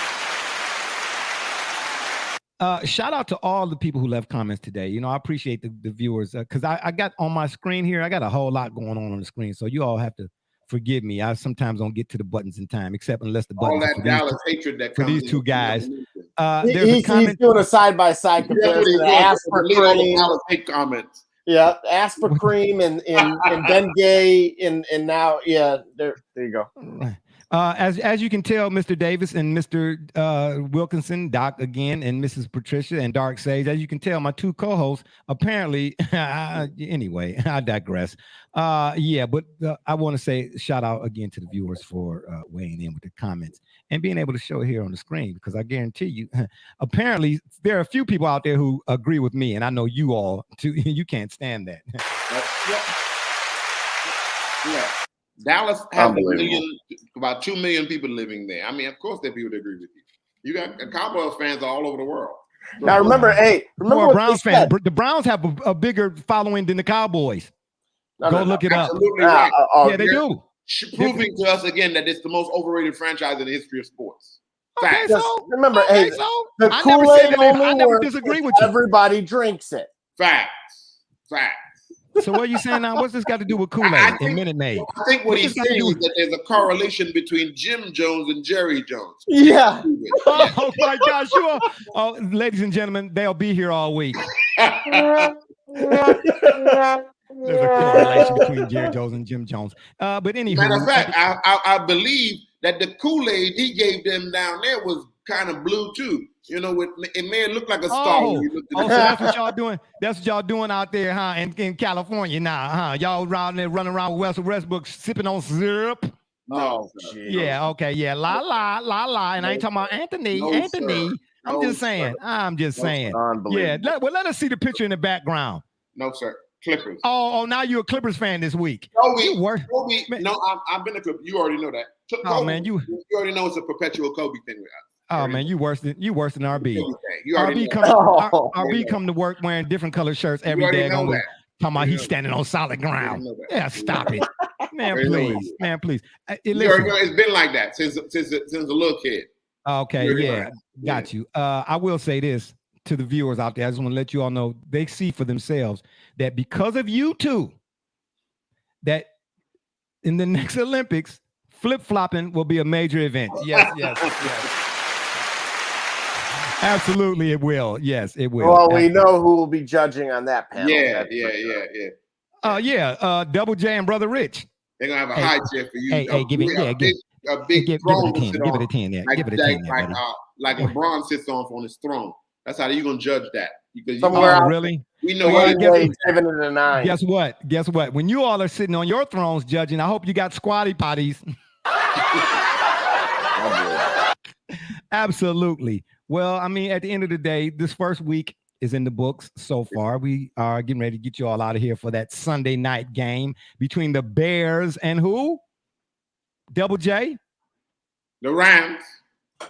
Shout out to all the people who left comments today. You know, I appreciate the viewers because I got on my screen here. I got a whole lot going on the screen, so you all have to forgive me. I sometimes don't get to the buttons in time, except unless the buttons all that Dallas hatred that for these two guys. He's doing a side-by-side comparison. Ask for cream. Comments. Yeah, ask for cream and Ben Gay and now there you go. As you can tell, Mr. Davis and Mr. Wilkinson, Doc again, and Mrs. Patricia and Dark Sage, as you can tell, my two co-hosts apparently. Anyway, I digress. But I want to say shout out again to the viewers for weighing in with the comments and being able to show it here on the screen because I guarantee you, apparently there are a few people out there who agree with me, and I know you all too. You can't stand that. Yeah. Dallas has about 2 million people living there. I mean, of course, there are people that agree with you. You got Cowboys fans all over the world. Now remember what Browns fans. The Browns have a bigger following than the Cowboys. Go look it up. Absolutely right. They do. Proving to us again that it's the most overrated franchise in the history of sports. Okay, so remember, the Kool-Aid I never disagree with you. Everybody drinks it. Facts. So what are you saying now? What's this got to do with Kool-Aid and Minute Maid? I think what he's saying is that there's a correlation between Jim Jones and Jerry Jones. Yeah. Oh my gosh, ladies and gentlemen, they'll be here all week. There's a correlation between Jerry Jones and Jim Jones. But anyway, matter of fact, I believe that the Kool-Aid he gave them down there was kind of blue too. You know, it may look like a star. So that's what y'all doing. That's what y'all doing out there, huh? In California now, huh? Y'all running around with Russell Westbrook sipping on syrup. No. Yeah. Okay. Yeah. La. And I ain't talking about Anthony. Anthony. I'm just saying. Yeah. Let us see the picture in the background. No, sir. Clippers. Oh, now you're a Clippers fan this week. Kobe. No, I've been a Clipper. You already know that. Oh man, you already know it's a perpetual Kobe thing with us. Oh man, you worse than RB. RB come to work wearing different colored shirts every day. Talking about he's standing on solid ground. Yeah, stop it, man. Please. It's been like that since a little kid. Okay, yeah, got you. I will say this to the viewers out there. I just want to let you all know they see for themselves that because of you two, that in the next Olympics, flip-flopping will be a major event. Yes. Absolutely, it will. Yes, it will. Well, we know who will be judging on that panel. Yeah. Double J and Brother Rich. They're gonna have a high chair for you. Hey, give it a 10. Give it a 10. Yeah, give it a 10. Like LeBron sits on his throne. That's how you're gonna judge that. Because really? We know you're 7 and a 9. Guess what? When you all are sitting on your thrones judging, I hope you got squatty potties. Absolutely. Well, I mean, at the end of the day, this first week is in the books so far. We are getting ready to get you all out of here for that Sunday night game between the Bears and who? Double J? The Rams.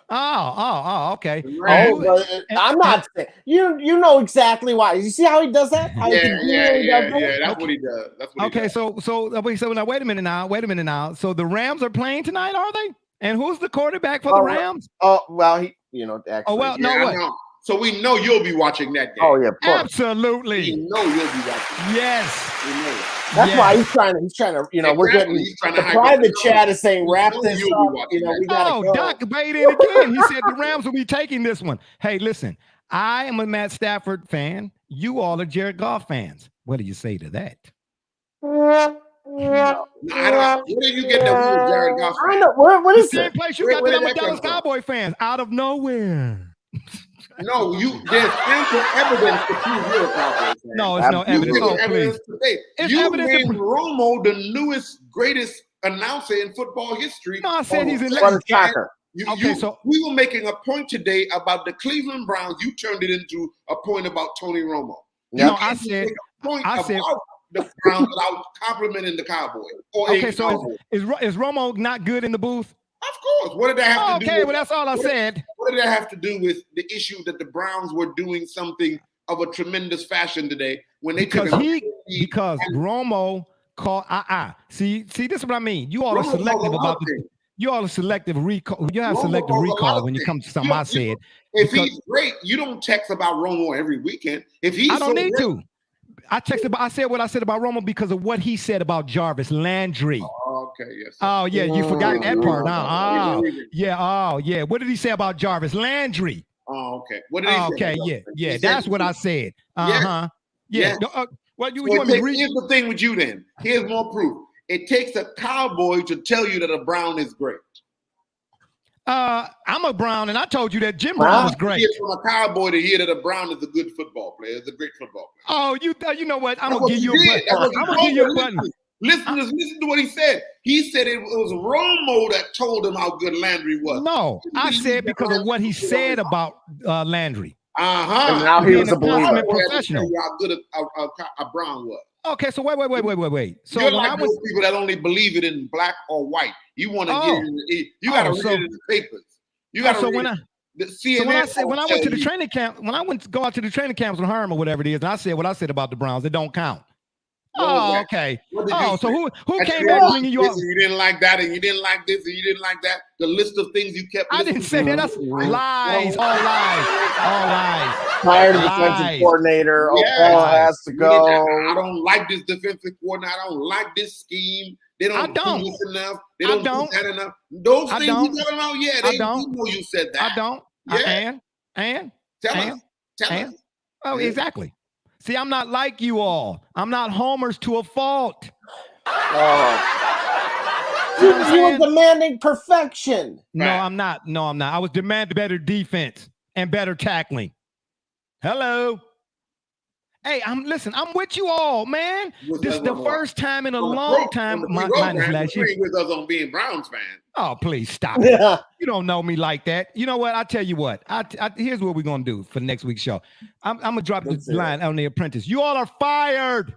Oh, okay. I'm not saying you know exactly why. You see how he does that? Yeah. That's what he does. Okay, so now wait a minute now. So the Rams are playing tonight, are they? And who's the quarterback for the Rams? Actually. No. So we know you'll be watching that game. Oh yeah, absolutely. We know you'll be watching. Yes. We know it. That's why he's trying to, we're getting the private chat is saying wrap this up. We gotta go. Doc made it again. He said the Rams will be taking this one. Hey, listen, I am a Matt Stafford fan. You all are Jared Goff fans. What do you say to that? No, I don't. Where did you get that we were Jared Goff fans? I know. What is the same place you got that I'm a Dallas Cowboy fans? Out of nowhere. No, there's ample evidence to prove you're a Cowboy fan. No, it's no evidence. Oh, please. You made Romo the newest, greatest announcer in football history. No, I said he's in shocker. We were making a point today about the Cleveland Browns. You turned it into a point about Tony Romo. No, I said the Browns without complimenting the Cowboys. Is Romo not good in the booth? Of course. What did that have to do? Okay, well, that's all I said. What did that have to do with the issue that the Browns were doing something of a tremendous fashion today when they because Romo called See, this is what I mean. You all are selective about you all are selective recall. You have selective recall when you come to something I said. If he's great, you don't text about Romo every weekend. If he's I don't need to. I said what I said about Romo because of what he said about Jarvis Landry. Oh, okay, yes. Sir. Oh, yeah, you forgot that part. Yeah. What did he say about Jarvis Landry? Oh, okay. What did he say? Okay, yeah. That's what I said. Yeah. Well, you want me to read? Here's the thing with you then. Here's more proof. It takes a cowboy to tell you that a Brown is great. I'm a Brown, and I told you that Jim Brown was great. It's from a cowboy to hear that a Brown is a good football player. It's a great football player. Oh, you know what? I'm gonna give you a button. I'm gonna give you a button. Listeners, listen to what he said. He said it was Romo that told him how good Landry was. No, I said because of what he said about Landry. And now he was a believer. Professional. How good a Brown was. Okay, so wait. So you're like those people that only believe it in black or white. You want to get it. You got to read it in the papers. You got to read it. When I went to the training camp, when I went to go out to the training camps with Herm or whatever it is, and I said what I said about the Browns, it don't count. Oh, okay. So who came back bringing you up? You didn't like that, and you didn't like this, and you didn't like that. The list of things you kept. I didn't say that. That's lies. All lies. Fired defensive coordinator. Has to go. I don't like this defensive coordinator. I don't like this scheme. They don't do this enough. They don't do that enough. Those things you tell them out. Yeah, they know you said that. I don't. Yeah. And tell us. Oh, exactly. See, I'm not like you all. I'm not homers to a fault. You were demanding perfection. No, I'm not. I was demanding better defense and better tackling. Hello. Hey, I'm with you all, man. This is the first time in a long time. Minus last year. With us on being Browns fans. Oh, please stop it. You don't know me like that. You know what? I'll tell you what. Here's what we're going to do for next week's show. I'm going to drop this line on The Apprentice. You all are fired.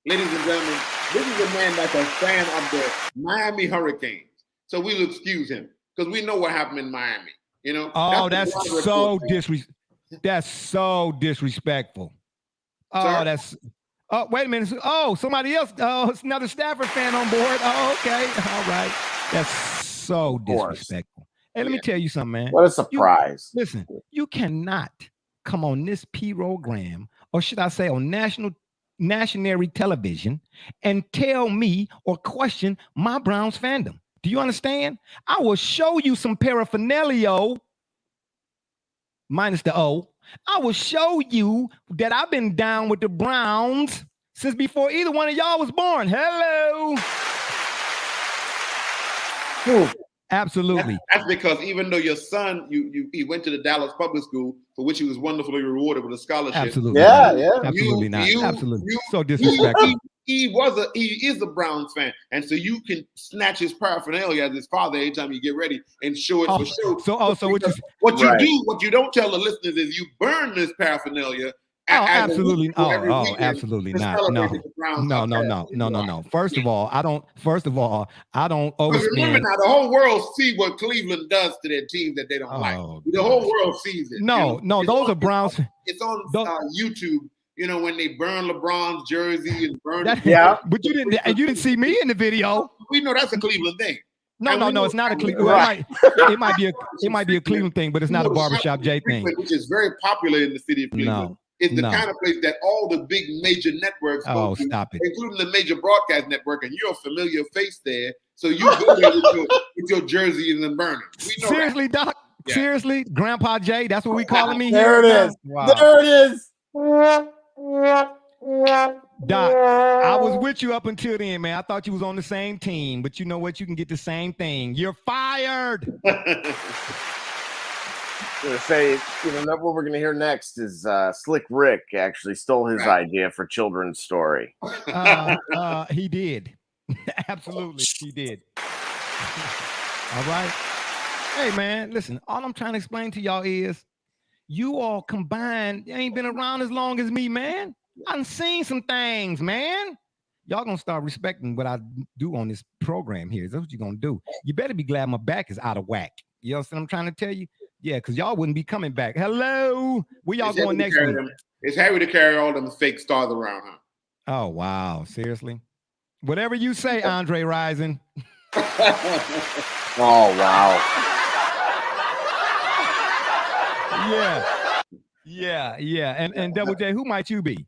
Ladies and gentlemen, this is a man that's a fan of the Miami Hurricanes. So we'll excuse him because we know what happened in Miami. You know? Oh, that's so disrespectful. Oh, wait a minute. Oh, somebody else. Oh, it's another Stafford fan on board. Oh, okay. All right. That's so disrespectful. Hey, let me tell you something, man. What a surprise. Listen, you cannot come on this program, or should I say on national television, and tell me or question my Browns fandom. Do you understand? I will show you some paraphernalia, minus the O. I will show you that I've been down with the Browns since before either one of y'all was born. Hello. Absolutely. That's because even though your son, he went to the Dallas public school for which he was wonderfully rewarded with a scholarship. Absolutely. Absolutely not. Absolutely. So disrespectful. He is a Browns fan, and so you can snatch his paraphernalia as his father every time you get ready and show it for show. So what you don't tell the listeners is you burn this paraphernalia. Absolutely. Absolutely not. No. First of all, I don't overspend. Remember now, the whole world see what Cleveland does to their team that they don't like. The whole world sees it. Those are Browns. It's on YouTube. You know, when they burn LeBron's jersey and burn but you didn't see me in the video. We know that's a Cleveland thing. No, it's not a Cleveland. Right. It might be a Cleveland thing, but it's not a barbershop J thing. Which is very popular in the city of Cleveland. No. It's the kind of place that all the big major networks go to, stop it. including the major broadcast network, and you're a familiar face there. So you go there with your jersey and then burn it. Seriously, Doc? Yeah. Seriously? Grandpa J? That's what we calling me here? There it is. Wow. There it is. Doc, I was with you up until then, man. I thought you was on the same team, but you know what? You can get the same thing. You're fired. Gonna say, what we're gonna hear next is Slick Rick actually stole his idea for children's story. He did. Absolutely, he did. All right. Hey, man, listen, all I'm trying to explain to y'all is you all combined ain't been around as long as me, man. I've seen some things, man. Y'all gonna start respecting what I do on this program here. That's what you're gonna do. You better be glad my back is out of whack. You know what I'm trying to tell you? Yeah, because y'all wouldn't be coming back. Hello. Where y'all going next week? It's Harry to carry all them fake stars around, huh? Oh, wow. Seriously? Whatever you say, Andre Rison. Oh, wow. Yeah. And Double J, who might you be?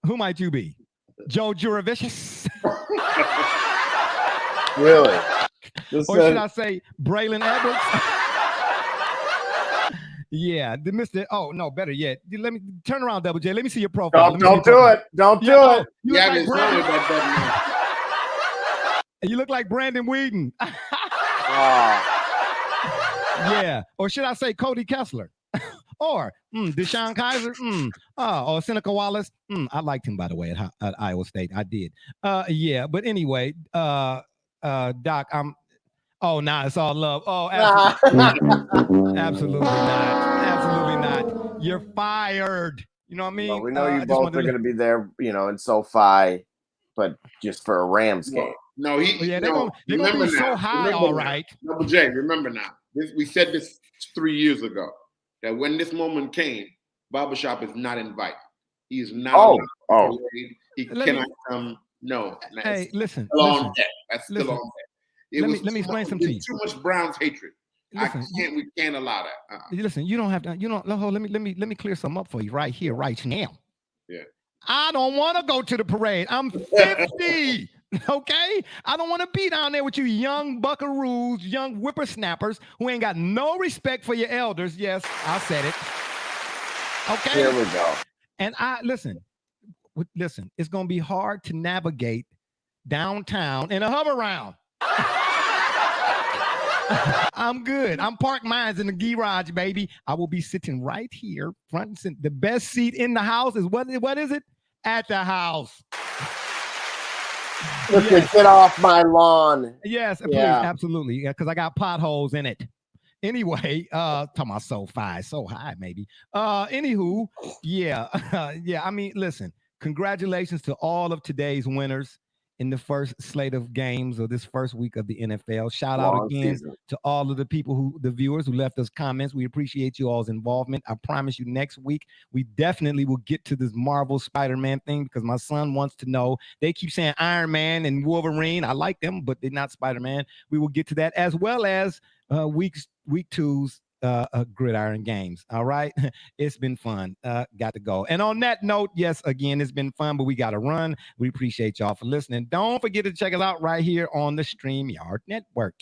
Who might you be? Joe Juravicious? Really? Or should I say Braylon Edwards? Yeah, the Mr. Oh, no, better yet. Let me turn around, Double J. Let me see your profile. Don't do it. Don't do it. You look like Brandon. You look like Brandon Whedon. Yeah. Or should I say Cody Kessler? Or Deshaun Kaiser? Or Seneca Wallace? I liked him, by the way, at Iowa State. I did. Yeah, but anyway, Doc, oh, nah, it's all love. Oh, absolutely, absolutely not. Absolutely not. You're fired. You know what I mean? Well, we know you both are going to be there, in SoFi, but just for a Rams game. No, they're going to be so high, all right. Double J, remember now. We said this 3 years ago, that when this moment came, Barbershop is not invited. He is not. He cannot come. No. Hey, listen. That's still on deck. Let me explain something to you. Too much Browns hatred. We can't allow that. Listen, you don't have to. Let me clear something up for you right here, right now. Yeah. I don't want to go to the parade. I'm 50. Okay, I don't want to be down there with you young buckaroos, young whippersnappers who ain't got no respect for your elders. Yes, I said it. Okay. Here we go. And listen, it's gonna be hard to navigate downtown in a hover round. I'm good. I'm parked mines in the garage, baby. I will be sitting right here, front and center. The best seat in the house is what is it? At the house. Get off my lawn. Yes, please, absolutely. Yeah, because I got potholes in it. Anyway, talking about so high, maybe. Anywho, yeah. I mean, listen, congratulations to all of today's winners in the first slate of games of this first week of the NFL. Shout out again to all of the people the viewers who left us comments. We appreciate you all's involvement. I promise you next week, we definitely will get to this Marvel Spider-Man thing because my son wants to know. They keep saying Iron Man and Wolverine. I like them, but they're not Spider-Man. We will get to that as well as week two's Gridiron games. All right. It's been fun. Got to go. And on that note, yes, again, it's been fun, but we got to run. We appreciate y'all for listening. Don't forget to check us out right here on the StreamYard Network.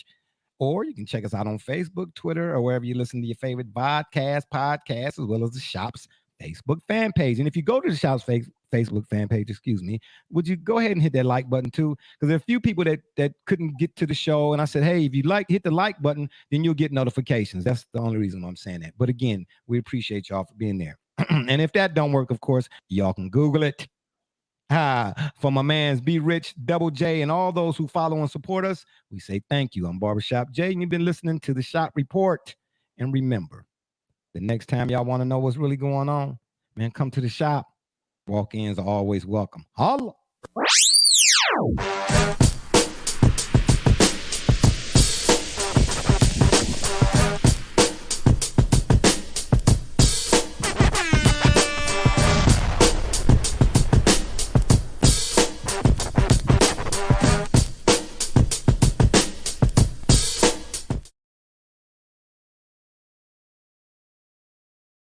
Or you can check us out on Facebook, Twitter, or wherever you listen to your favorite podcast, as well as the shop's Facebook fan page. And if you go to the shop's Facebook fan page, would you go ahead and hit that like button too? Because there are a few people that couldn't get to the show. And I said, hey, if you hit the like button, then you'll get notifications. That's the only reason I'm saying that. But again, we appreciate y'all for being there. And if that don't work, of course, y'all can Google it. For my mans Be Rich, Double J, and all those who follow and support us, we say thank you. I'm Barbershop Jay, and you've been listening to the Shop Report. And remember, the next time y'all want to know what's really going on, man, come to the shop. Walk-ins are always welcome. Holla.